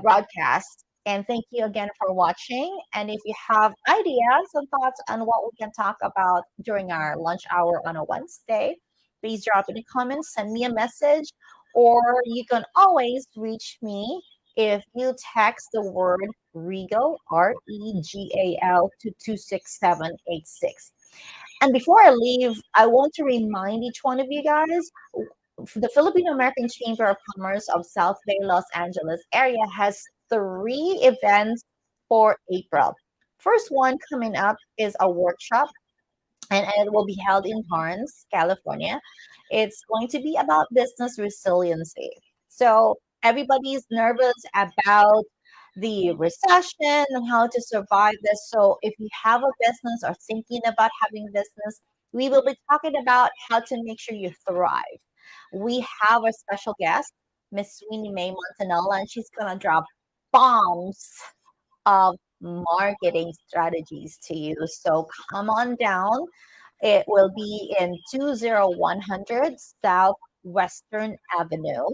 broadcast. And thank you again for watching. And if you have ideas and thoughts on what we can talk about during our lunch hour on a Wednesday, please drop in the comments, send me a message, or you can always reach me if you text the word Regal, Regal, to 26786. And before I leave, I want to remind each one of you guys the Filipino American Chamber of Commerce of South Bay, Los Angeles area has 3 events for April. First one coming up is a workshop, and it will be held in Torrance, California. It's going to be about business resiliency. So everybody's nervous about the recession and how to survive this. So if you have a business or thinking about having a business, we will be talking about how to make sure you thrive. We have a special guest, Miss Sweeney May Montanola, and she's gonna drop bombs of marketing strategies to you. So come on down. It will be in 20100 South Western Avenue,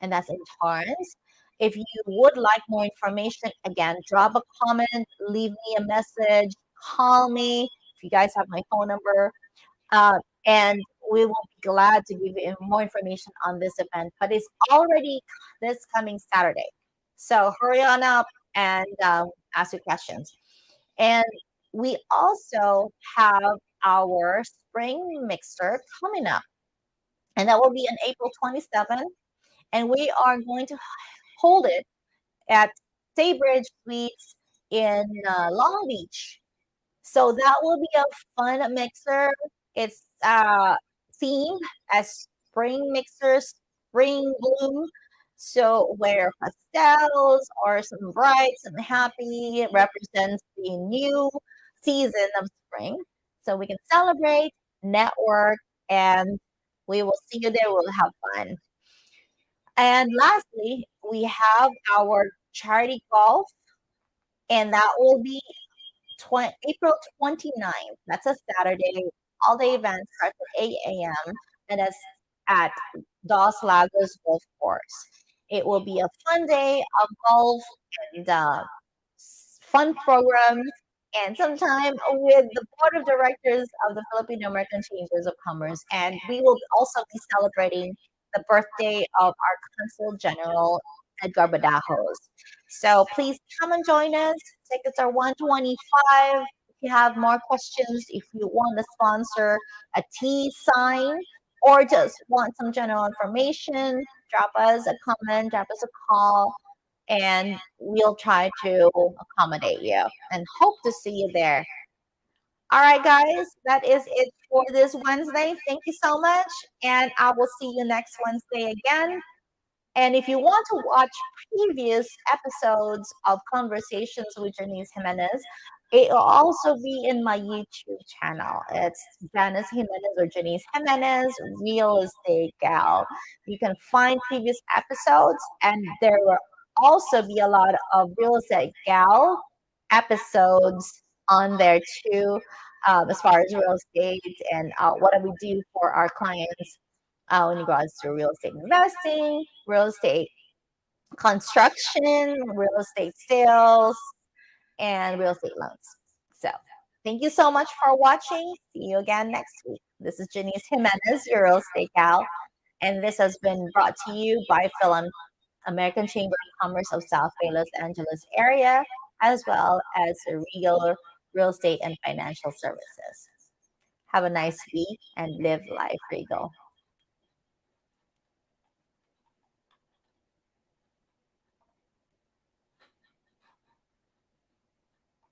and that's in Torrance. If you would like more information, again, drop a comment, leave me a message, call me. If you guys have my phone number, and we will be glad to give you more information on this event. But it's already this coming Saturday. So hurry on up and ask your questions. And we also have our spring mixer coming up, and that will be on April 27th. And we are going to hold it at Saybridge Suites in Long Beach. So that will be a fun mixer. It's themed as spring mixers, spring bloom. So wear pastels or some bright, some happy. It represents the new season of spring. So we can celebrate, network, and we will see you there. We'll have fun. And lastly, we have our charity golf, and that will be April 29th. That's a Saturday. All the events start at 8 a.m. and it's at Dos Lagos Golf Course. It will be a fun day of golf and fun programs and some time with the board of directors of the Filipino American Chambers of Commerce. And we will also be celebrating the birthday of our Consul General, Edgar Badajos. So please come and join us. Tickets are 125. If you have more questions, if you want to sponsor a tea sign or just want some general information, drop us a comment, drop us a call, and we'll try to accommodate you and hope to see you there. All right, guys, that is it for this Wednesday. Thank you so much, and I will see you next Wednesday again. And if you want to watch previous episodes of Conversations with Janice Jimenez, it will also be in my YouTube channel. It's Janice Jimenez or Janice Jimenez, Real Estate Gal. You can find previous episodes, and there will also be a lot of Real Estate Gal episodes on there too, as far as real estate and what do we do for our clients in regards to real estate investing, real estate construction, real estate sales, and real estate loans. So, thank you so much for watching. See you again next week. This is Janice Jimenez, your real estate gal, and this has been brought to you by American Chamber of Commerce of South Bay, Los Angeles area, as well as Real Real Estate and Financial Services. Have a nice week and live life, Regal.